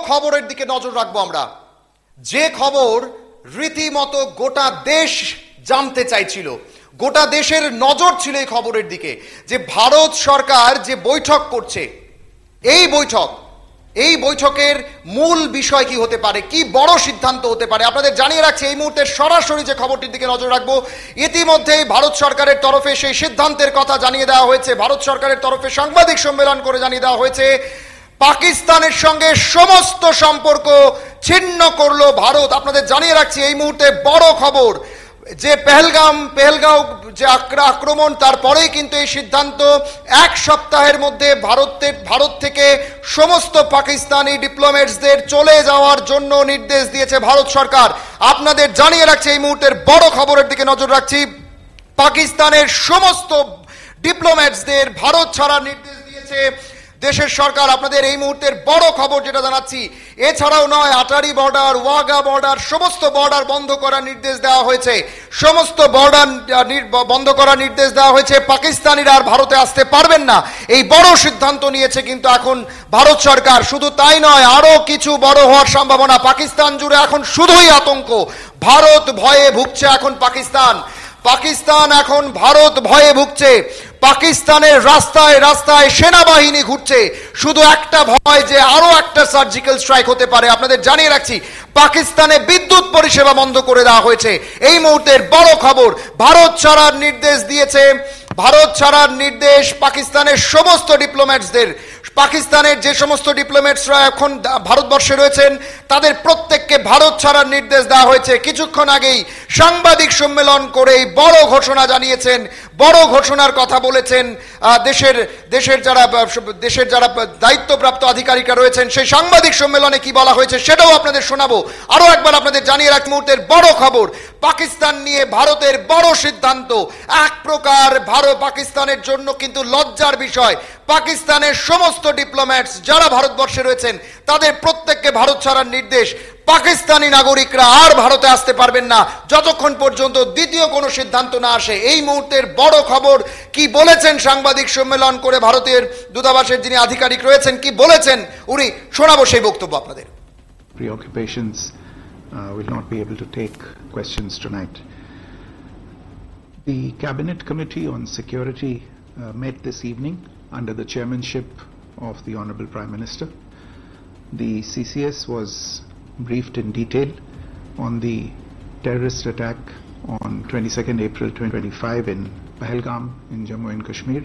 খবরের দিকে নজর রাখবো আমরা, যে খবর রীতিমতো গোটা দেশ জানতে চাইছিল, গোটা দেশের নজর ছিল এই খবরের দিকে, যে ভারত সরকার যে বৈঠক করছে, এই বৈঠকের মূল বিষয় কি হতে পারে, কি বড় সিদ্ধান্ত হতে পারে। আপনাদের জানিয়ে রাখছি এই মুহূর্তে সরাসরি যে খবরটির দিকে নজর রাখবো, ইতিমধ্যেই ভারত সরকারের তরফে সেই সিদ্ধান্তের কথা জানিয়ে দেওয়া হয়েছে। ভারত সরকারের তরফে সাংবাদিক সম্মেলন করে জানিয়ে দেওয়া হয়েছে পাকিস্তানের সঙ্গে সমস্ত সম্পর্ক ছিন্ন করলো ভারত। আপনাদের জানিয়ে রাখছি এই মুহূর্তে বড় খবর, যে পেহেলগাঁও যে আক্রমণ, তারপরেই কিন্তু এই সিদ্ধান্ত, এক সপ্তাহের মধ্যে ভারত থেকে সমস্ত পাকিস্তানি ডিপ্লোম্যাটসদের চলে যাওয়ার জন্য নির্দেশ দিয়েছে ভারত সরকার। আপনাদের জানিয়ে রাখছি এই মুহূর্তের বড় খবরের দিকে নজর রাখছি, পাকিস্তানের সমস্ত ডিপ্লোম্যাটসদের ভারত ছাড়ার নির্দেশ দিয়েছে দেশের সরকার। আপনাদের এই মুহূর্তের বড় খবর যেটা জানাচ্ছি, এছাড়াও নয়, আটারি বর্ডার, ওয়াগা বর্ডার, সমস্ত বর্ডার বন্ধ করার নির্দেশ দেওয়া হয়েছে, সমস্ত বর্ডার বন্ধ করার নির্দেশ দেওয়া হয়েছে। পাকিস্তানিরা আর ভারতে আসতে পারবেন না, এই বড় সিদ্ধান্ত নিয়েছে কিন্তু এখন ভারত সরকার। শুধু তাই নয়, আরো কিছু বড় হওয়ার সম্ভাবনা। পাকিস্তান জুড়ে এখন শুধুই আতঙ্ক, ভারত ভয়ে ভুগছে এখন পাকিস্তান এখন ভারত ভয়ে ভুগছে। পাকিস্তানের রাস্তায় রাস্তায় সেনাবাহিনী ঘুরছে, শুধু একটা ভয় যে আরো একটা সার্জিক্যাল স্ট্রাইক হতে পারে। আপনাদের জানিয়ে রাখছি পাকিস্তানে বিদ্যুৎ পরিষেবা বন্ধ করে দেওয়া হয়েছে। এই মুহূর্তের বড় খবর, ভারত ছাড়ার নির্দেশ দিয়েছে, ভারত ছাড়ার নির্দেশ পাকিস্তানের সমস্ত ডিপ্লোম্যাটসদের। পাকিস্তানের যে সমস্ত ডিপ্লোম্যাটসরা এখন ভারতবর্ষে রয়েছেন তাদের প্রত্যেককে ভারত ছাড়ার নির্দেশ দেওয়া হয়েছে। কিছুক্ষণ আগেই সাংবাদিক সম্মেলন করে বড় ঘোষণা জানিয়েছেন, বড় ঘোষণার কথা বলেছেন দেশের যারা দায়িত্বপ্রাপ্ত আধিকারিকরা রয়েছেন। সেই সাংবাদিক সম্মেলনে কি বলা হয়েছে সেটাও আপনাদের শোনাবো। আরো একবার আপনাদের জানিয়ে রাখ, মুহূর্তের বড় খবর, পাকিস্তান নিয়ে ভারতের বড় সিদ্ধান্ত। এক প্রকার পাকিস্তানের জন্য কিন্তু লজ্জার বিষয়, পাকিস্তানের সমস্ত ডিপ্লোম্যাটস যারা ভারতবর্ষে রয়েছেন তাদের প্রত্যেককে ভারত ছাড়ার নির্দেশ। পাকিস্তানি নাগরিকরা আর ভারতে আসতে পারবেন না যতক্ষণ পর্যন্ত দ্বিতীয় কোনো সিদ্ধান্ত না আসে। এই মুহূর্তের বড় খবর, কি বলেছেন সাংবাদিক সম্মেলন করে ভারতের দূতাবাসের যিনি আধিকারিক রয়েছেন, কি বলেছেন উনি, শোনাবো সেই বক্তব্য আপনাদের। Preoccupations will not be able to take questions tonight. The Cabinet Committee on Security met this evening under the chairmanship of the Honorable Prime Minister. The CCS was briefed in detail on the terrorist attack on 22nd April 2025 in Pahalgam in Jammu and Kashmir,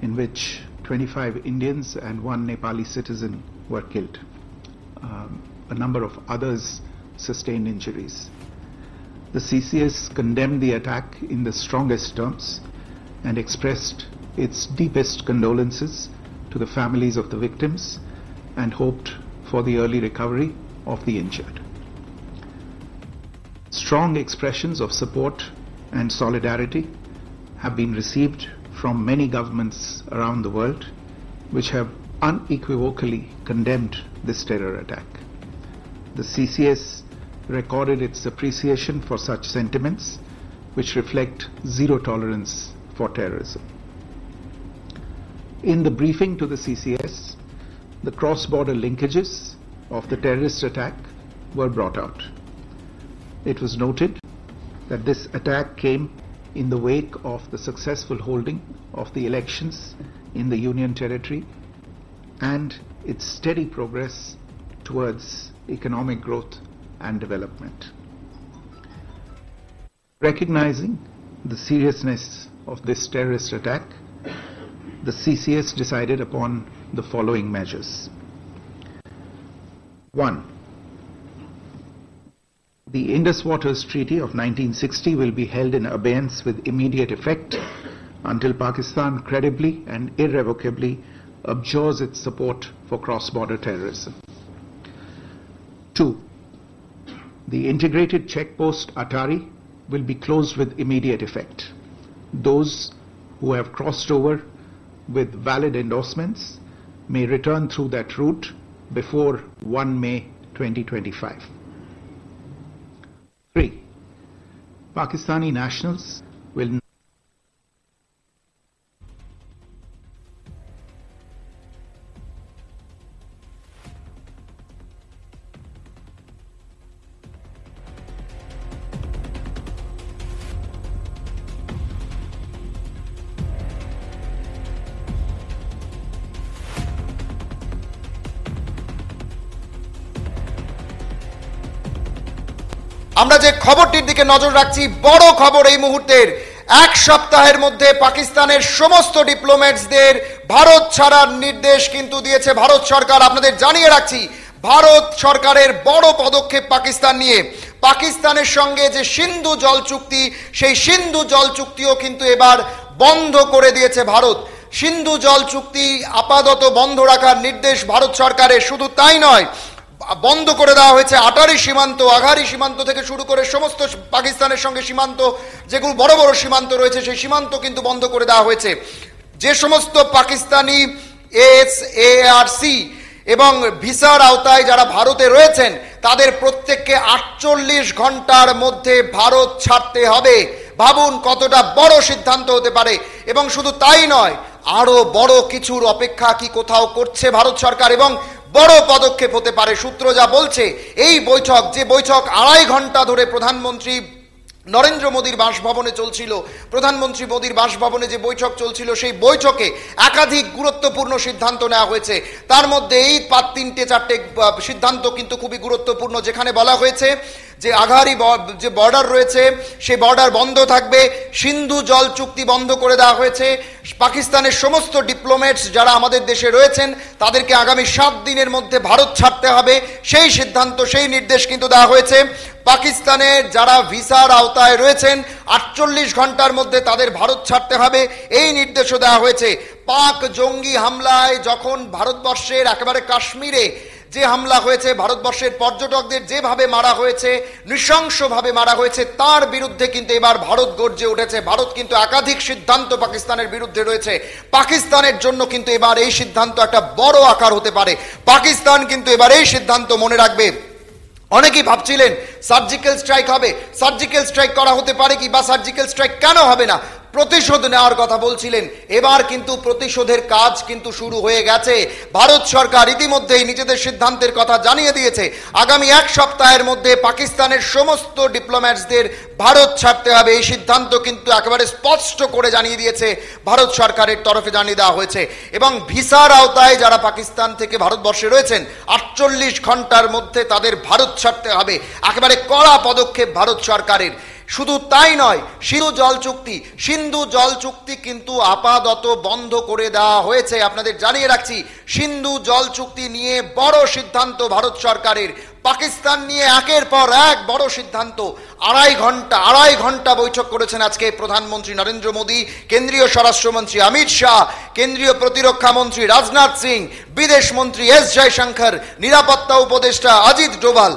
in which 25 Indians and 1 Nepali citizen were killed. A number of others sustained injuries. The CCS condemned the attack in the strongest terms and expressed its deepest condolences to the families of the victims and hoped for the early recovery of the injured. Strong expressions of support and solidarity have been received from many governments around the world, which have unequivocally condemned this terror attack. The CCS recorded its appreciation for such sentiments, which reflect zero tolerance for terrorism. In the briefing to the CCS, the cross-border linkages of the terrorist attack were brought out. It was noted that this attack came in the wake of the successful holding of the elections in the Union Territory and its steady progress towards economic growth and development. Recognizing the seriousness of this terrorist attack, the CCS decided upon the following measures. 1. The Indus Waters Treaty of 1960 will be held in abeyance with immediate effect until Pakistan credibly and irrevocably abjures its support for cross-border terrorism. 2. The integrated checkpost Atari will be closed with immediate effect. Those who have crossed over with valid endorsements may return through that route before 1 May 2025. 3. Pakistani nationals will আমরা যে খবরটির দিকে নজর রাখছি, বড় খবর এই মুহূর্তের, এক সপ্তাহের মধ্যে পাকিস্তানের সমস্ত ডিপ্লোম্যাটসদের ভারত ছাড়ার নির্দেশ কিন্তু দিয়েছে ভারত সরকার। আপনাদের জানিয়ে রাখছি, ভারত সরকারের বড় পদক্ষেপ পাকিস্তান নিয়ে। পাকিস্তানের সঙ্গে যে সিন্ধু জল চুক্তি, সেই সিন্ধু জল চুক্তিও কিন্তু এবার বন্ধ করে দিয়েছে ভারত। সিন্ধু জল চুক্তি আপাতত বন্ধ রাখার নির্দেশ ভারত সরকারের। শুধু তাই নয়, বন্ধ করে দেওয়া হয়েছে আটারি সীমান্ত, আঘারি সীমান্ত থেকে শুরু করে সমস্ত পাকিস্তানের সঙ্গে সীমান্ত, যেগুলো বড় বড় সীমান্ত রয়েছে, সেই সীমান্ত কিন্তু বন্ধ করে দেওয়া হয়েছে। যে সমস্ত পাকিস্তানি SARC এবং ভিসার আওতায় যারা ভারতে রয়েছেন, তাদের প্রত্যেককে 48 ঘন্টার মধ্যে ভারত ছাড়তে হবে। ভাবুন কতটা বড় সিদ্ধান্ত হতে পারে। এবং শুধু তাই নয়, আরো বড় কিছুর অপেক্ষা কি কোথাও করছে ভারত সরকার, এবং বড় পদক্ষেপ হতে পারে। সূত্র যা বলছে, এই বৈঠক, যে বৈঠক 2.5 ঘন্টা ধরে প্রধানমন্ত্রী নরেন্দ্র মোদীর বাসভবনে চলছিল, প্রধানমন্ত্রী মোদীর বাসভবনে যে বৈঠক চলছিল, সেই বৈঠকে একাধিক গুরুত্বপূর্ণ সিদ্ধান্ত নেওয়া হয়েছে। তার মধ্যে এই 3-4টে সিদ্ধান্ত কিন্তু খুবই গুরুত্বপূর্ণ, যেখানে বলা হয়েছে যে আঘারি যে বর্ডার রয়েছে, সেই বর্ডার বন্ধ থাকবে। সিন্ধু জল চুক্তি বন্ধ করে দেওয়া হয়েছে। পাকিস্তানের সমস্ত ডিপ্লোম্যাটস যারা আমাদের দেশে রয়েছেন, তাদেরকে আগামী 7 দিনের মধ্যে ভারত ছাড়তে হবে, সেই সিদ্ধান্ত, সেই নির্দেশ কিন্তু দেওয়া হয়েছে। পাকিস্তানের যারা ভিসার আওতায় রয়েছেন, 48 ঘন্টার মধ্যে তাদের ভারত ছাড়তে হবে, এই নির্দেশও দেওয়া হয়েছে। পাক জঙ্গি হামলায় যখন ভারতবর্ষের একেবারে কাশ্মীরে যে হামলা হয়েছে, ভারতবর্ষের পর্যটকদের যেভাবে মারা হয়েছে, নৃশংসভাবে মারা হয়েছে, তার বিরুদ্ধে কিন্তু এবার ভারত গর্জে উঠেছে। ভারত কিন্তু একাধিক সিদ্ধান্ত পাকিস্তানের বিরুদ্ধে রয়েছে। পাকিস্তানের জন্য কিন্তু এবার এই সিদ্ধান্ত একটা বড় আকার হতে পারে। পাকিস্তান কিন্তু এবার এই সিদ্ধান্ত মনে রাখবে। অনেকেই ভাবছিলেন সার্জিক্যাল স্ট্রাইক হবে, সার্জিক্যাল স্ট্রাইক করা হতে পারে কি, বা সার্জিক্যাল স্ট্রাইক কেন হবে না, প্রতিশোধ নেওয়ার কথা বলছিলেন। এবার কিন্তু প্রতিশোধের কাজ কিন্তু শুরু হয়ে গেছে। ভারত সরকার ইতিমধ্যেই নিজেদের সিদ্ধান্তের কথা জানিয়ে দিয়েছে। আগামী 1 সপ্তাহের মধ্যে পাকিস্তানের সমস্ত ডিপ্লোম্যাটসদের ভারত ছাড়তে হবে, এই সিদ্ধান্ত কিন্তু একেবারে স্পষ্ট করে জানিয়ে দিয়েছে ভারত সরকারের তরফে, জানিয়ে দেওয়া হয়েছে। এবং ভিসার আওতায় যারা পাকিস্তান থেকে ভারতবর্ষে রয়েছেন, 48 ঘন্টার মধ্যে তাদের ভারত ছাড়তে হবে। একেবারে কড়া পদক্ষেপ ভারত সরকারের। শুধু তাই নয়, সিন্ধু জল চুক্তি কিন্তু আপাতত বন্ধ করে দেওয়া হয়েছে। আপনাদের জানিয়ে রাখছি, সিন্ধু জল চুক্তি নিয়ে বড় সিদ্ধান্ত ভারত সরকারের। পাকিস্তান নিয়ে একের পর এক বড় সিদ্ধান্ত। 2.5 ঘন্টা বৈঠক করেছেন আজকে প্রধানমন্ত্রী নরেন্দ্র মোদী, কেন্দ্রীয় স্বরাষ্ট্রমন্ত্রী অমিত শাহ, কেন্দ্রীয় প্রতিরক্ষা মন্ত্রী রাজনাথ সিং, বিদেশ মন্ত্রী এস জয়শঙ্কর, নিরাপত্তা উপদেষ্টা অজিত ডোভাল।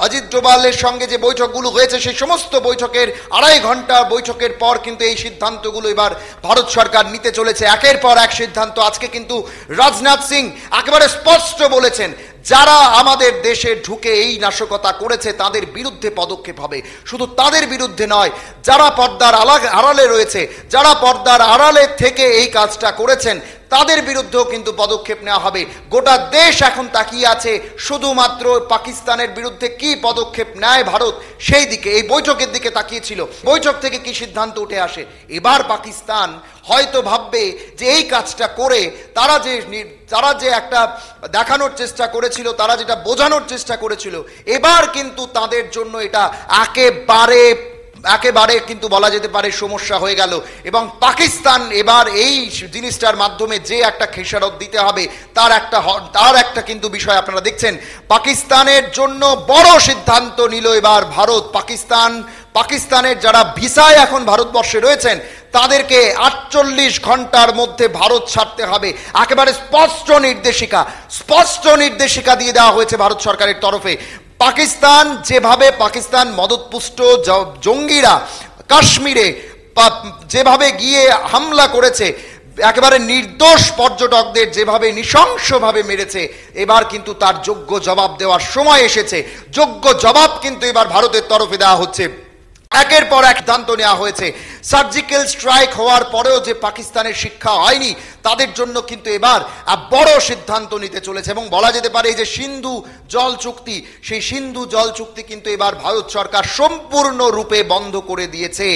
অজিত ডোভালের সঙ্গে যে বৈঠকগুলো হয়েছে, সেই সমস্ত বৈঠকের 2.5 ঘন্টা বৈঠকের পর কিন্তু এই সিদ্ধান্তগুলো এবার ভারত সরকার নিতে চলেছে। একের পর এক সিদ্ধান্ত। আজকে কিন্তু রাজনাথ সিং একেবারে স্পষ্ট বলেছেন, যারা আমাদের দেশে ঢুকে এই নাশকতা করেছে তাদের বিরুদ্ধে পদক্ষেপ হবে। শুধু তাদের বিরুদ্ধে নয়, যারা পর্দার আড়ালে রয়েছে, যারা পর্দার আড়ালে থেকে এই কাজটা করেছেন, তাদের বিরুদ্ধেও কিন্তু পদক্ষেপ নেওয়া হবে। গোটা দেশ এখন তাকিয়ে আছে শুধুমাত্র পাকিস্তানের বিরুদ্ধে কি পদক্ষেপ নেয় ভারত, সেই দিকে, এই বৈঠকের দিকে তাকিয়েছিল। বৈঠক থেকে কি সিদ্ধান্ত উঠে আসে। এবার পাকিস্তান হয়তো ভাববে যে এই কাজটা করে তারা যে একটা দেখানোর চেষ্টা করেছিল, তারা যেটা বোঝানোর চেষ্টা করেছিল, এবার কিন্তু তাদের জন্য এটা একেবারে কিন্তু বলা যেতে পারে সমস্যা হয়ে গেল। এবং পাকিস্তান এবার এই জিনিসটার মাধ্যমে যে একটা খেসারত দিতে হবে, তার একটা কিন্তু বিষয় আপনারা দেখছেন। পাকিস্তানের জন্য বড় সিদ্ধান্ত নিল এবার ভারত। পাকিস্তানের যারা ভিসায় এখন ভারতবর্ষে রয়েছেন, তাদেরকে 48 ঘন্টার মধ্যে ভারত ছাড়তে হবে। একেবারে স্পষ্ট নির্দেশিকা দিয়ে দেওয়া হয়েছে ভারত সরকারের তরফে। পাকিস্তান মদতপুষ্ট জঙ্গিরা কাশ্মীরে যেভাবে গিয়ে হামলা করেছে, একেবারে নির্দোষ পর্যটকদের যেভাবে নৃশংসভাবে মেরেছে, এবার কিন্তু তার যোগ্য জবাব দেওয়ার সময় এসেছে। যোগ্য জবাব কিন্তু এবার ভারতের তরফে দেওয়া হচ্ছে। একের পর এক সিদ্ধান্ত নেওয়া হয়েছে। সার্জিক্যাল স্ট্রাইক হওয়ার পরেও যে পাকিস্তানের শিক্ষা হয়নি, তাদের জন্য কিন্তু এবার বড় সিদ্ধান্ত নিতে চলেছে। এবং বলা যেতে পারে এই যে সিন্ধু জল চুক্তি, সেই সিন্ধু জল চুক্তি কিন্তু এবার ভারত সরকার সম্পূর্ণরূপে বন্ধ করে দিয়েছে।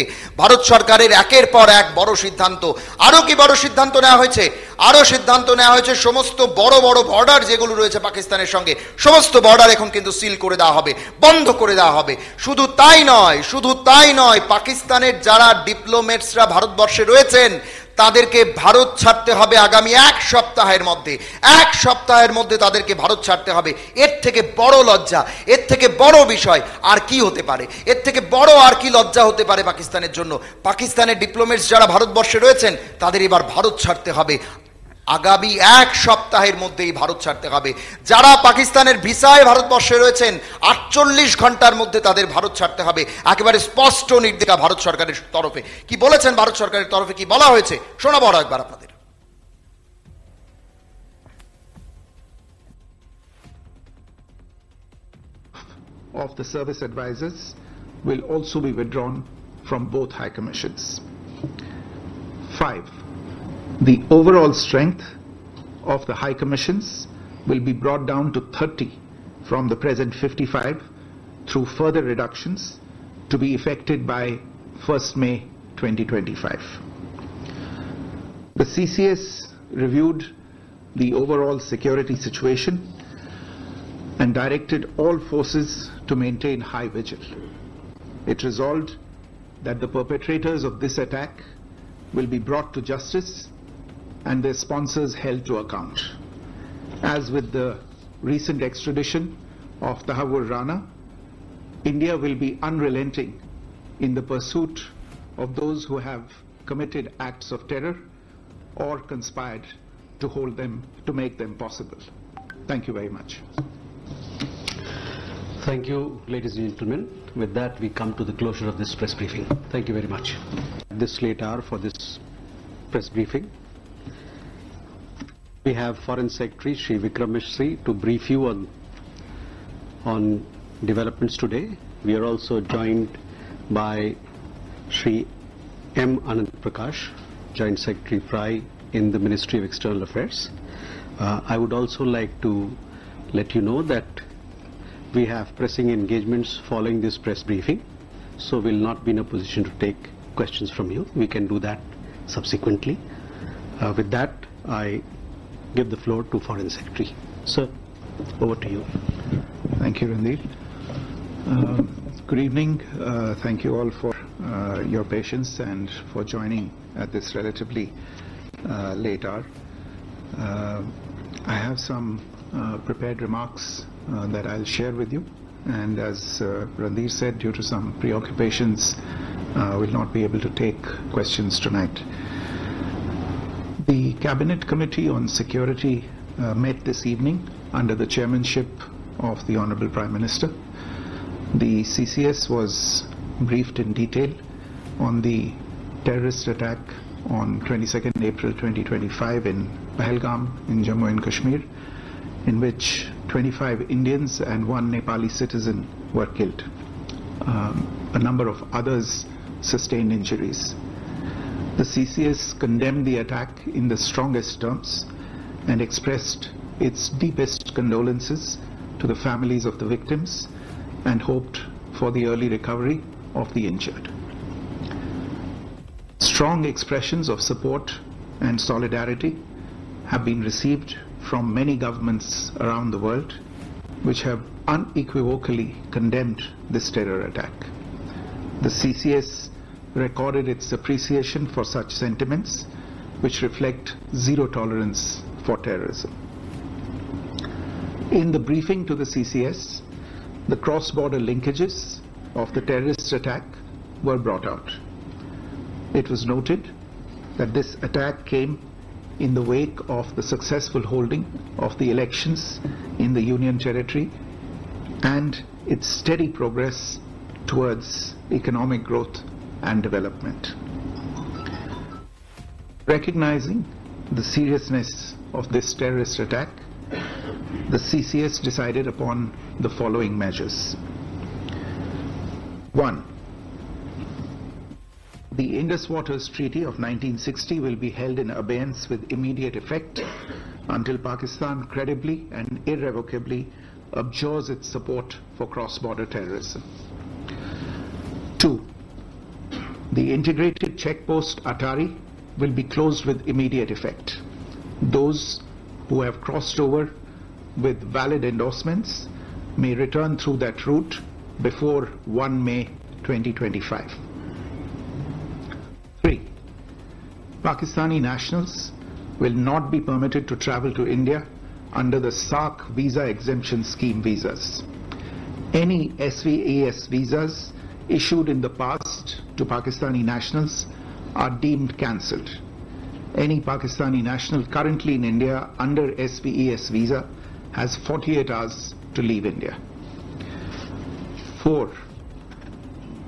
ভারত সরকারের একের পর এক বড় সিদ্ধান্ত। আরো কি বড় সিদ্ধান্ত নেওয়া হয়েছে? আরো সিদ্ধান্ত নেওয়া হয়েছে সমস্ত বড় বড় বর্ডার যেগুলো রয়েছে পাকিস্তানের সঙ্গে, সমস্ত বর্ডার এখন কিন্তু সিল করে দেওয়া হবে, বন্ধ করে দেওয়া হবে। শুধু তাই নয়, পাকিস্তানের যারা ডিপ্লোমেটসরা ভারতবর্ষে রয়েছেন তাদেরকে ভারত ছাড়তে হবে আগামী এক সপ্তাহের মধ্যে তাদেরকে ভারত ছাড়তে হবে। এর থেকে বড় লজ্জা, এর থেকে বড় বিষয় আর কি হতে পারে? এর থেকে বড় আর কি লজ্জা হতে পারে পাকিস্তানের জন্য? পাকিস্তানের ডিপ্লোমেটস যারা ভারতবর্ষে রয়েছেন তাদের এবার ভারত ছাড়তে হবে, আগামী এক সপ্তাহের মধ্যেই ভারত ছাড়তে হবে। যারা পাকিস্তানের ভিসায় ভারতবর্ষে রয়েছেন 48 ঘন্টার মধ্যে তাদের ভারত ছাড়তে হবে, একেবারে স্পষ্ট নির্দেশিকা ভারত সরকারের তরফে। কি বলেছেন ভারত সরকারের তরফে, কি বলা হয়েছে শোনাবো একবার আপনাদের। Of the service advisors will also be withdrawn from both high commissions. 5. The overall strength of the high commissions will be brought down to 30 from the present 55 through further reductions to be effected by 1st May 2025. The CCS reviewed the overall security situation and directed all forces to maintain high vigil. It resolved that the perpetrators of this attack will be brought to justice and their sponsors held to account. As with the recent extradition of Tahawur Rana, India will be unrelenting in the pursuit of those who have committed acts of terror or conspired to make them possible. Thank you very much. Thank you, ladies and gentlemen. With that, we come to the closure of this press briefing. Thank you very much. This late hour for this press briefing, we have Foreign Secretary Shri Vikram Misri to brief you on developments today. We are also joined by Shri M. Anand Prakash, Joint Secretary PRI in the Ministry of External Affairs. I would also like to let you know that we have pressing engagements following this press briefing, so we'll not be in a position to take questions from you. We can do that subsequently. With that, I give the floor to Foreign Secretary. Sir, over to you. Thank you, Randeep. Good evening. Thank you all for your patience and for joining at this relatively late hour. I have some prepared remarks that I'll share with you, and as Randeep said, due to some preoccupations, will not be able to take questions tonight. The Cabinet Committee on Security met this evening under the chairmanship of the Honorable Prime Minister. The CCS was briefed in detail on the terrorist attack on 22nd April 2025 in Pahalgam in Jammu and Kashmir, in which 25 Indians and 1 Nepali citizen were killed. A number of others sustained injuries. The CCS condemned the attack in the strongest terms and expressed its deepest condolences to the families of the victims and hoped for the early recovery of the injured. Strong expressions of support and solidarity have been received from many governments around the world, which have unequivocally condemned this terror attack. The CCS recorded its appreciation for such sentiments, which reflect zero tolerance for terrorism. In the briefing to the CCS, the cross-border linkages of the terrorist attack were brought out. It was noted that this attack came in the wake of the successful holding of the elections in the Union Territory and its steady progress towards economic growth and development. Recognizing the seriousness of this terrorist attack, the CCS decided upon the following measures. 1. The Indus Waters Treaty of 1960 will be held in abeyance with immediate effect until Pakistan credibly and irrevocably abjures its support for cross-border terrorism. 2. The integrated checkpost Atari will be closed with immediate effect. Those who have crossed over with valid endorsements may return through that route before 1 May 2025. 3. Pakistani nationals will not be permitted to travel to India under the SAARC visa exemption scheme visas. Any SVES visas issued in the past to Pakistani nationals are deemed cancelled. Any Pakistani national currently in India under SVES visa has 48 hours to leave India. 4.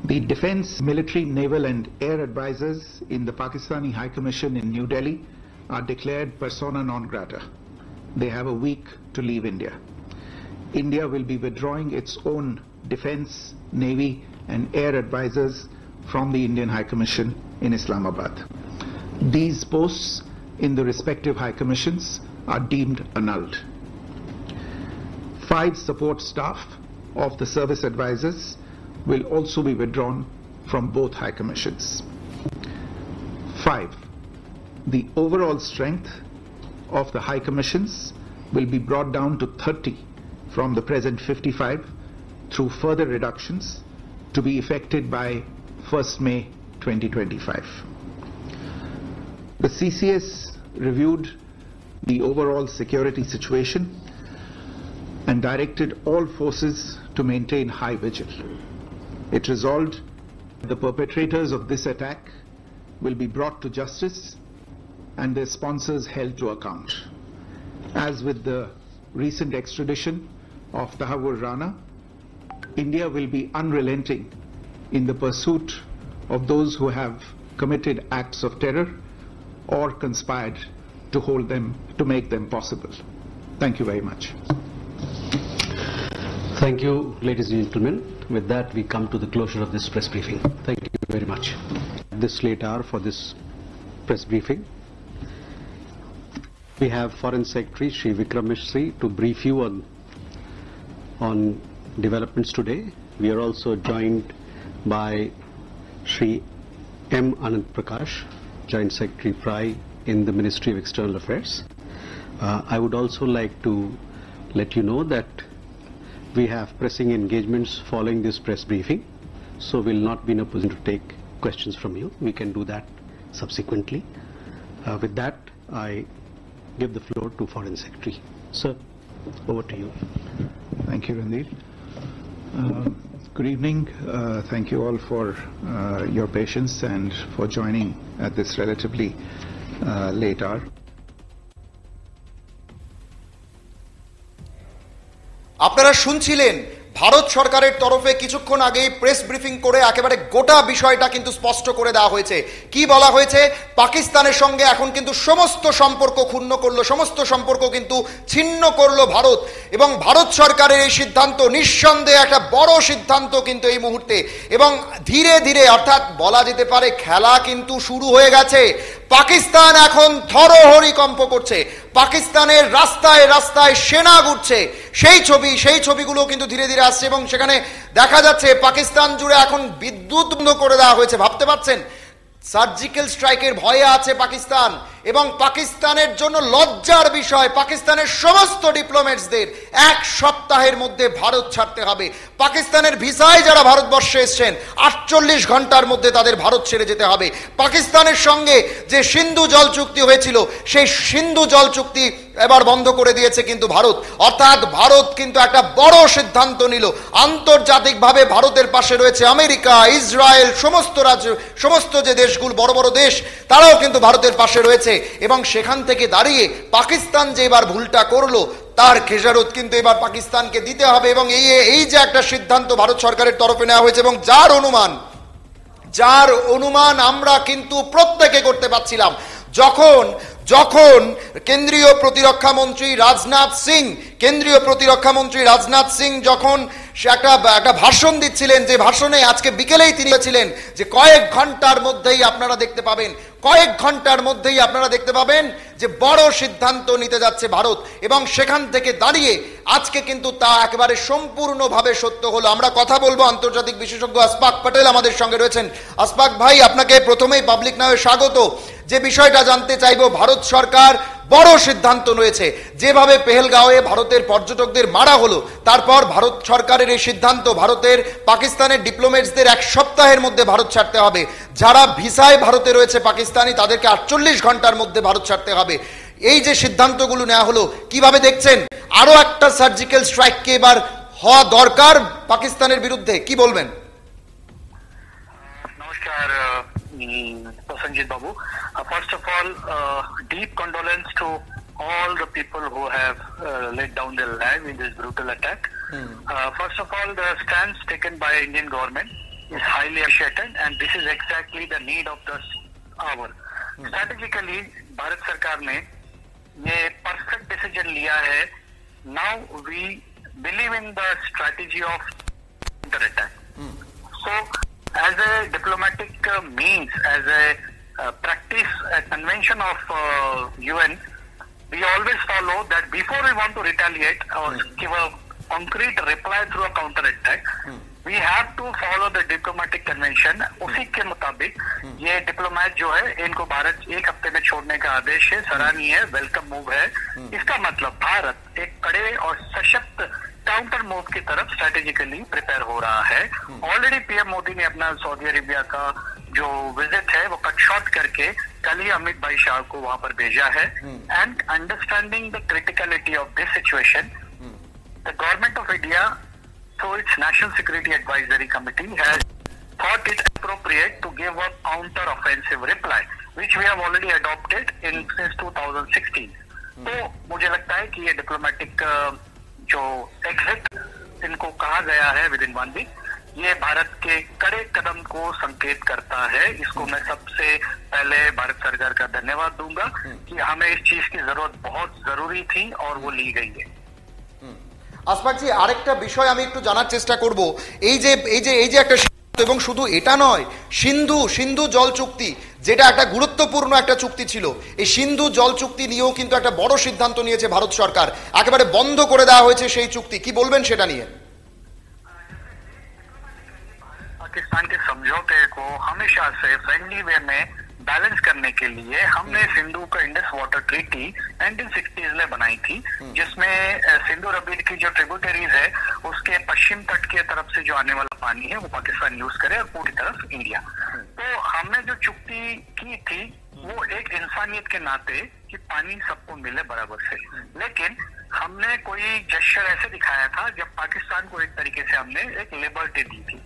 The Defence, Military, Naval and Air advisors in the Pakistani High Commission in New Delhi are declared persona non grata. They have a week to leave India. India will be withdrawing its own Defence, Navy and Air advisors from the Indian High Commission in Islamabad. These posts in the respective High Commissions are deemed annulled. 5 support staff of the service advisors will also be withdrawn from both High Commissions. 5. The overall strength of the High Commissions will be brought down to 30 from the present 55 through further reductions to be effected by 1st May 2025. The CCS reviewed the overall security situation and directed all forces to maintain high vigil. It resolved the perpetrators of this attack will be brought to justice and their sponsors held to account. As with the recent extradition of Tahawwur Rana, India will be unrelenting in the pursuit of those who have committed acts of terror or conspired to hold them, to make them possible. Thank you very much. Thank you, ladies and gentlemen. With that, we come to the closure of this press briefing. Thank you very much. This late hour for this press briefing. We have Foreign Secretary Shri Vikram Misri to brief you on developments today. We are also joined by Shri M. Anand Prakash, Joint Secretary PRI in the Ministry of External Affairs. I would also like to let you know that we have pressing engagements following this press briefing, so we'll not be in a position to take questions from you. We can do that subsequently. With that, I give the floor to Foreign Secretary. Sir, over to you. Thank you, Randir. Good evening. Thank you all for your patience and for joining at this relatively late hour. আপনারা শুনছিলেন ভারত সরকারের তরফে কিছুক্ষণ আগেই press briefing করে একেবারে গোটা বিষয়টা কিন্তু স্পষ্ট করে দেওয়া হয়েছে। কি বলা হয়েছে? পাকিস্তানের সঙ্গে এখন কিন্তু সমস্ত সম্পর্ক ক্ষুণ্ণ করলো, সমস্ত সম্পর্ক কিন্তু ছিন্ন করলো ভারত, এবং ভারত সরকারের এই সিদ্ধান্ত নিঃসন্দেহে একটা বড় সিদ্ধান্ত কিন্তু এই মুহূর্তে, এবং ধীরে ধীরে অর্থাৎ বলা যেতে পারে খেলা কিন্তু শুরু হয়ে গেছে। পাকিস্তান এখন থরহরিকম্প করছে, পাকিস্তানের রাস্তায় রাস্তায় সেনা ঘুরছে, সেই ছবিগুলো কিন্তু ধীরে ধীরে আসছে, এবং সেখানে দেখা যাচ্ছে পাকিস্তান জুড়ে এখন বিদ্যুৎ বন্ধ করে দেওয়া হয়েছে। ভাবতে পারছেন? সার্জিক্যাল স্ট্রাইকের ভয়ে আছে পাকিস্তান, এবং পাকিস্তানের জন্য লজ্জার বিষয় পাকিস্তানের সমস্ত ডিপ্লোম্যাটসদের 1 সপ্তাহের মধ্যে ভারত ছাড়তে হবে। পাকিস্তানের ভিসায় যারা ভারতবর্ষে এসেছেন 48 ঘন্টার মধ্যে তাদের ভারত ছেড়ে যেতে হবে। পাকিস্তানের সঙ্গে যে সিন্ধু জল চুক্তি হয়েছিল সেই সিন্ধু জল চুক্তি এবার বন্ধ করে দিয়েছে কিন্তু ভারত, অর্থাৎ ভারত কিন্তু একটা বড় সিদ্ধান্ত নিল। আন্তর্জাতিকভাবে ভারতের পাশে রয়েছে আমেরিকা, ইসরায়েল, সমস্ত যে দেশগুলো বড় বড় দেশ তারাও কিন্তু ভারতের পাশে রয়েছে, এবং সেখান থেকে দাঁড়িয়ে পাকিস্তান যে এবার ভুলটা করলো তার খেসারত কিন্তু এবার পাকিস্তানকে দিতে হবে, এবং এই যে একটা সিদ্ধান্ত ভারত সরকারের তরফে নেওয়া হয়েছে, এবং যার অনুমান আমরা কিন্তু প্রত্যেকে করতে পারছিলাম যখন কেন্দ্রীয় প্রতিরক্ষা মন্ত্রী রাজনাথ সিং যখন সে একটা ভাষণ দিচ্ছিলেন, যে ভাষণে আজকে বিকেলেই তিনি বলেছিলেন যে কয়েক ঘন্টার মধ্যেই আপনারা দেখতে পাবেন যে বড় সিদ্ধান্ত নিতে যাচ্ছে ভারত, এবং সেখান থেকে দাঁড়িয়ে আজকে কিন্তু তা একেবারে সম্পূর্ণভাবে সত্য হলো। আমরা কথা বলবো আন্তর্জাতিক বিশেষজ্ঞ আসফাক প্যাটেল আমাদের সঙ্গে রয়েছেন। আসফাক ভাই, আপনাকে প্রথমেই পাবলিক নাওয়ে স্বাগত। যে বিষয়টা জানতে চাইবো, ভারত সরকার বড় সিদ্ধান্ত নিয়েছে, যেভাবে পেহেলগাঁওয়ে ভারতের পর্যটকদের মারা হলো, তারপর ভারত সরকারের এই সিদ্ধান্ত, ভারতের পাকিস্তানের ডিপ্লোমেটসদের 1 সপ্তাহের মধ্যে ভারত ছাড়তে হবে, যারা ভিসায় ভারতে রয়েছে পাকিস্তানি তাদেরকে 48 ঘন্টার মধ্যে ভারত ছাড়তে হবে। এই যে সিদ্ধান্তগুলো নেওয়া হলো, কিভাবে দেখছেন? আরো একটা সার্জিক্যাল স্ট্রাইককে এবার হওয়া দরকার পাকিস্তানের বিরুদ্ধে, কি বলবেন? নমস্কার Prasenjit Babu. First of all, deep condolence to all the people who have laid down their lives in this brutal attack. First of all, the stance taken by Indian government is highly appreciated, and this is exactly the need of the hour. Strategically, Bharat Sarkar ने ये perfect decision लिया है. Now we believe in the strategy of counter attack. So, as a diplomatic means, as a practice, a convention of UN, we always follow that before we want to retaliate or give a concrete reply through a counter attack, we have to follow the diplomatic convention. उसी के मुताबिक ये diplomat जो है, इनको भारत 1 हफ्ते में छोड़ने का आदेश है, सराहनीय है, वेलकम मूव है। इसका मतलब भारत एक कड़े और सशक्त काउंटर मूव की तरफ स्ट्रेटेजिकली प्रिपेयर हो रहा है। ऑलरेडी पीएम मोदी ने अपना सऊदी अरेबिया का जो विजिट है वो कट शॉर्ट करके कल ही अमित भाई शाह को वहां पर भेजा है। And understanding the criticality of this situation, the government of India through its National Security Advisory Committee has thought it appropriate to give a counter offensive reply, which we have already adopted since 2016. तो मुझे लगता है कि ये diplomatic जो exit इनको कहा गया है विद इन 1 वीक, ये भारत के कड़े कदम को संकेत करता है। इसको मैं सबसे पहले भारत सरकार का धन्यवाद दूंगा कि हमें इस चीज की जरूरत बहुत जरूरी थी और वो ली गई है। আসফাকজি, আরেকটা বিষয় আমি একটু জানার চেষ্টা করব। এই যে একটা সিদ্ধান্ত, এবং শুধু এটা নয়, সিন্ধু জল চুক্তি, যেটা একটা গুরুত্বপূর্ণ একটা চুক্তি ছিল, এই সিন্ধু জল চুক্তি নিয়েও কিন্তু একটা বড় সিদ্ধান্ত নিয়েছে ভারত সরকার, একেবারে বন্ধ করে দেওয়া হয়েছে সেই চুক্তি, কি বলবেন সেটা নিয়ে? पाकिस्तान के समझौते को हमेशा से फ्रेंडली वे में बैलेंस करने के लिए हमने सिंधु का इंडस वाटर ट्रीटी 1960s में बनाई थी, जिसमें सिंधु नदी की जो ट्रिब्यूटरीज है उसके पश्चिम तट की तरफ से जो आने वाला पानी है वो पाकिस्तान यूज करे और पूरी तरफ इंडिया। तो हमने जो चुक्ति की थी वो एक इंसानियत के नाते कि पानी सबको मिले बराबर से, लेकिन हमने कोई जेस्चर ऐसे दिखाया था जब पाकिस्तान को एक तरीके से हमने एक लिबर्टी दी थी।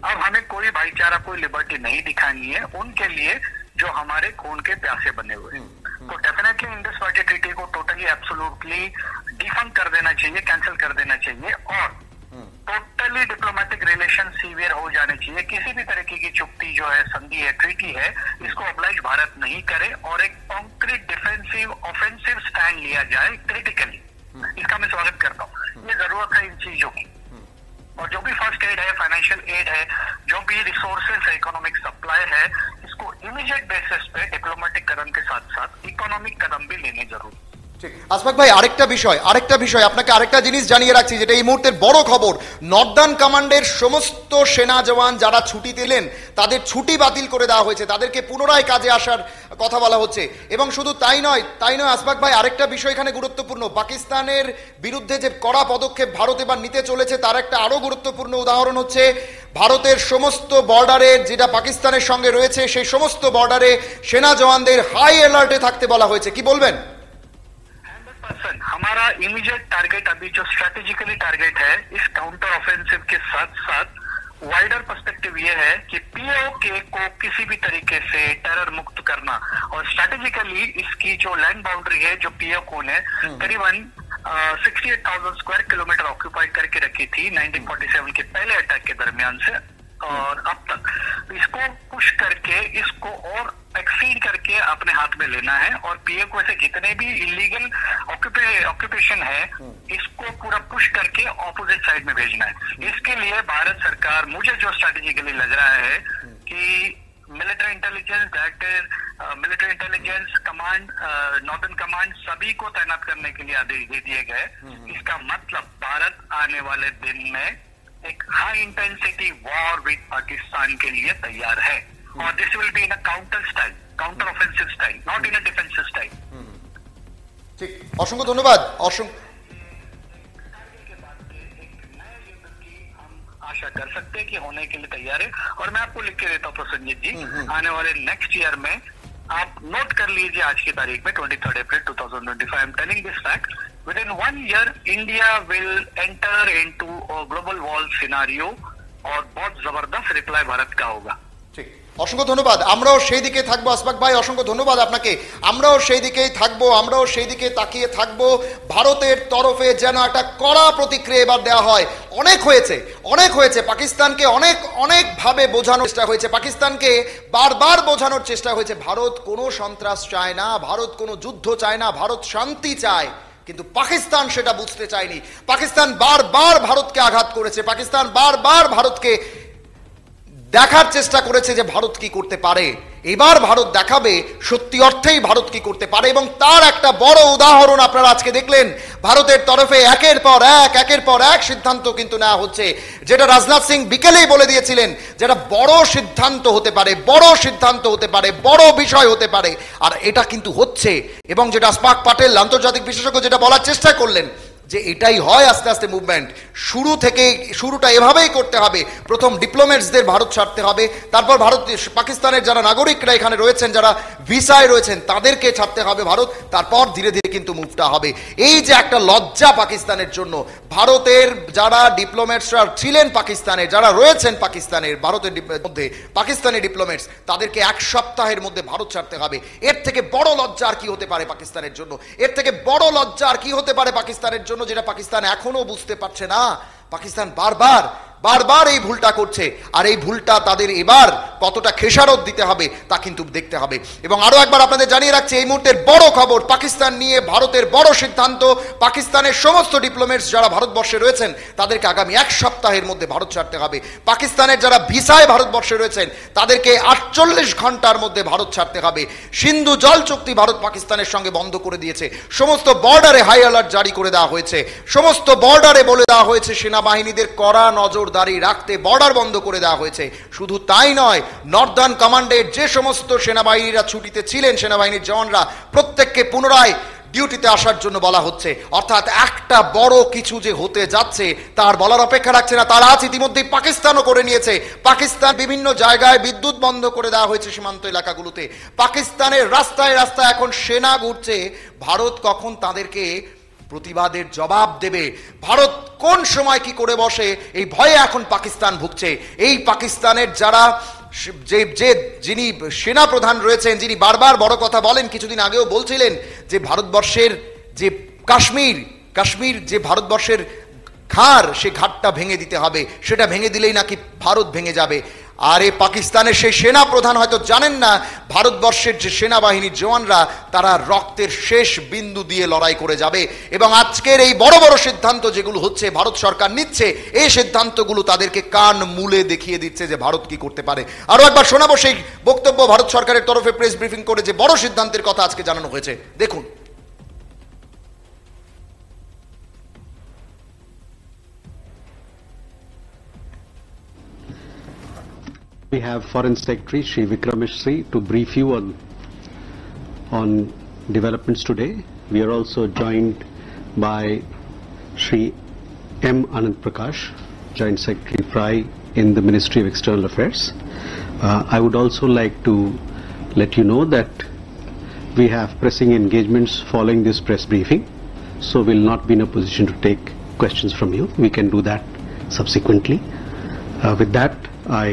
अब हमें कोई भाईचारा, कोई लिबर्टी नहीं दिखानी है उनके लिए जो हमारे खून के प्यासे बने हुए हैं। तो डेफिनेटली इंडस वाटर ट्रीटी को टोटली एब्सोल्युटली डिफंक कर देना चाहिए, कैंसिल कर देना चाहिए, और टोटली डिप्लोमेटिक रिलेशन सीवियर हो जाने चाहिए। किसी भी तरीके की चुक्ति जो है, संधि है, ट्रीटी है, इसको ऑब्लाइज भारत नहीं करे और एक कॉन्क्रीट डिफेंसिव ऑफेंसिव स्टैंड लिया जाए क्रिटिकली। इसका मैं स्वागत करता हूँ। ये जरूरत है इन चीजों की, और जो भी फर्स्ट एड है, फाइनेंशियल एड है, जो भी रिसोर्सेस है, इकोनॉमिक सप्लाई है, इसको इमीडिएट बेसिस पे डिप्लोमेटिक कदम के साथ साथ इकोनॉमिक कदम भी लेने जरूरी। আসফাক ভাই, আরেকটা বিষয় আপনাকে আরেকটা জিনিস জানিয়ে রাখছি, যেটা এই মুহূর্তের বড় খবর। নর্দার্ন কমান্ডের সমস্ত সেনা জওয়ান যারা ছুটি দিলেন তাদের ছুটি বাতিল করে দেওয়া হয়েছে, তাদেরকে পুনরায় কাজে আসার কথা বলা হচ্ছে। এবং শুধু তাই নয় আসফাক ভাই, আরেকটা বিষয় এখানে গুরুত্বপূর্ণ, পাকিস্তানের বিরুদ্ধে যে কড়া পদক্ষেপ ভারত এবার নিতে চলেছে তার একটা আরো গুরুত্বপূর্ণ উদাহরণ হচ্ছে ভারতের সমস্ত বর্ডারে, যেটা পাকিস্তানের সঙ্গে রয়েছে, সেই সমস্ত বর্ডারে সেনা জওয়ানদের হাই অ্যালার্টে থাকতে বলা হয়েছে, কি বলবেন? हमारा इमीडिएट टारगेट अभी जो स्ट्रेटेजिकली टारगेट है इस काउंटर ऑफेंसिव के साथ साथ वाइडर पर्सपेक्टिव ये है कि पीओके को किसी भी तरीके से टेरर मुक्त करना, और स्ट्रेटेजिकली इसकी जो लैंड बाउंड्री है जो पीओके ने करीबन 68,000 स्क्वायर किलोमीटर ऑक्यूपाई करके रखी थी 1947 के पहले अटैक के दरमियान से और अब तक, इसको पुश करके इसको और एक्सीड करके अपने हाथ में लेना है, और पीओके से जितने भी इलीगल ऑक्यूपेशन है इसको को पूरा पुश करके ऑपोजिट साइड में भेजना है। इसके लिए भारत सरकार, मुझे जो स्ट्रैटेजिकली लग रहा है कि military intelligence director, military intelligence command, northern command सभी को तैनात करने के लिए आदेश दे दिए गए। इसका मतलब भारत आने वाले दिन में एक high intensity war with Pakistan के लिए तैयार है, और this will be in a counter style, counter offensive style, not in a defensive style. ঠিক, অসংখ্য ধন্যবাদ। आशा कर सकते हैं कि होने के लिए तैयार है। और मैं आपको लिख के देता हूँ प्रसन्नजीत जी, आने वाले नेक्स्ट ईयर में आप नोट कर लीजिए आज की तारीख में 23 अप्रैल 2025, I am telling this fact, within 1 year India will enter into a global war scenario, और बहुत जबरदस्त रिप्लाई भारत का होगा। ঠিক, অসংখ্য ধন্যবাদ। আমরাও সেই দিকে থাকবো আসবাক ভাই, অসংখ্য ধন্যবাদ আপনাকে। আমরাও সেই দিকেই থাকবো, আমরাও সেই দিকে তাকিয়ে থাকবো। ভারতের তরফে যেন একটা কড়া প্রতিক্রিয়া এবার দেওয়া হয়। অনেক হয়েছে পাকিস্তানকে অনেক ভাবে বোঝানোর চেষ্টা হয়েছে, পাকিস্তানকে বারবার বোঝানোর চেষ্টা হয়েছে ভারত কোনো সন্ত্রাস চায় না, ভারত কোনো যুদ্ধ চায় না, ভারত শান্তি চায়। কিন্তু পাকিস্তান সেটা বুঝতে চায়নি। পাকিস্তান বারবার ভারতকে আঘাত করেছে, পাকিস্তান বারবার ভারতকে দেখার চেষ্টা করেছে যে ভারত কি করতে পারে। এবার ভারত দেখাবে সত্যি অর্থেই ভারত কি করতে পারে, এবং তার একটা বড় উদাহরণ আপনারা আজকে দেখলেন। ভারতের তরফে একের পর এক সিদ্ধান্ত কিন্তু নেওয়া হচ্ছে, যেটা রাজনাথ সিং বিকেলেই বলে দিয়েছিলেন, যেটা বড় সিদ্ধান্ত হতে পারে, বড় বিষয় হতে পারে, আর এটা কিন্তু হচ্ছে। এবং যেটা আসপাক পাটেল আন্তর্জাতিক বিশেষজ্ঞ যেটা বলার চেষ্টা করলেন, যে এটাই হয় আস্তে আস্তে মুভমেন্ট। শুরুটা এভাবেই করতে হবে। প্রথম ডিপ্লোমেটসদের ভারত ছাড়তে হবে, তারপর পাকিস্তানের যারা নাগরিকরা এখানে রয়েছেন, যারা ভিসায় রয়েছেন, তাদেরকে ছাড়তে হবে ভারত, তারপর ধীরে ধীরে কিন্তু মুভটা হবে। এই যে একটা লজ্জা পাকিস্তানের জন্য, ভারতের যারা ডিপ্লোমেটসরা ছিলেন পাকিস্তানে, যারা রয়েছেন পাকিস্তানের ভারতের মধ্যে পাকিস্তানি ডিপ্লোমেটস, তাদেরকে 1 সপ্তাহের মধ্যে ভারত ছাড়তে হবে। এর থেকে বড় লজ্জা আর কি হতে পারে পাকিস্তানের জন্য? এর থেকে বড় লজ্জা আর কি হতে পারে পাকিস্তানের জন্য, যেটা পাকিস্তান এখনো বুঝতে পারছে না? পাকিস্তান বারবার এই ভুলটা করছে, আর এই ভুলটা তাদের এবার কতটা খেসারত দিতে হবে তা কিন্তু দেখতে হবে। এবং আরো একবার আপনাদের জানিয়ে রাখছি, এই মুহূর্তের বড় খবর, পাকিস্তান নিয়ে ভারতের বড় সিদ্ধান্ত, পাকিস্তানের সমস্ত ডিপ্লোমেটস যারা ভারতবর্ষে রয়েছেন তাদেরকে আগামী 1 সপ্তাহের মধ্যে ভারত ছাড়তে হবে। পাকিস্তানের যারা ভিসায় ভারতবর্ষে রয়েছেন তাদেরকে 48 ঘন্টার মধ্যে ভারত ছাড়তে হবে। সিন্ধু জল চুক্তি ভারত পাকিস্তানের সঙ্গে বন্ধ করে দিয়েছে, সমস্ত বর্ডারে হাই অ্যালার্ট জারি করে দেওয়া হয়েছে, সমস্ত বর্ডারে বলে দেওয়া হয়েছে সেনাবাহিনীদের কড়া নজরদারি রাখতে, বর্ডার বন্ধ করে দেওয়া হয়েছে। শুধু তাই নয়, নর্দার্ন কমান্ডের যে সমস্ত সেনাবাহিনীরা ছুটিতে ছিলেন, সেনাবাহিনীর জওয়ানরা, প্রত্যেককে পুনরায় ডিউটিতে আসার জন্য বলা হচ্ছে। অর্থাৎ একটা বড় কিছু যে হতে যাচ্ছে তার বলার অপেক্ষা রাখছে না। তার আজ ইতিমধ্যেই পাকিস্তানও করে নিয়েছে। পাকিস্তান বিভিন্ন জায়গায় বিদ্যুৎ বন্ধ করে দেওয়া হয়েছে সীমান্ত এলাকাগুলোতে। পাকিস্তানের রাস্তায় এখন সেনা ঘুরছে। ভারত কখন তাদেরকে প্রতিবাদের জবাব দেবে? ভারত কোন সময় কি করে বসে, এই ভয়ে এখন পাকিস্তান ভুগছে। এই পাকিস্তানের যারা যিনি সেনা প্রধান রয়েছেন, যিনি বারবার বড় কথা বলেন, কিছুদিন আগেও বলছিলেন যে ভারতবর্ষের যে কাশ্মীর যে ভারতবর্ষের ঘাড়, সে ঘাটটা ভেঙে দিতে হবে, সেটা ভেঙে দিলেই নাকি ভারত ভেঙে যাবে। আর এই পাকিস্তানের সেই সেনা প্রধান হয়তো জানেন না, ভারতবর্ষের যে সেনাবাহিনীর জওয়ানরা তারা রক্তের শেষ বিন্দু দিয়ে লড়াই করে যাবে। এবং আজকের এই বড় বড় সিদ্ধান্ত যেগুলো হচ্ছে, ভারত সরকার নিচ্ছে, এই সিদ্ধান্তগুলো তাদেরকে কান মুলে দেখিয়ে দিচ্ছে যে ভারত কি করতে পারে। আরো একবার শোনাবো সেই বক্তব্য ভারত সরকারের তরফে প্রেস ব্রিফিং করে যে বড় সিদ্ধান্তের কথা আজকে জানানো হয়েছে, দেখুন। We have Foreign Secretary Sri Vikram Misri to brief you on developments today. We are also joined by Sri M. Anand Prakash, Joint Secretary PRI in the Ministry of External Affairs. I would also like to let you know that we have pressing engagements following this press briefing, so we'll not be in a position to take questions from you. We can do that subsequently. With that, I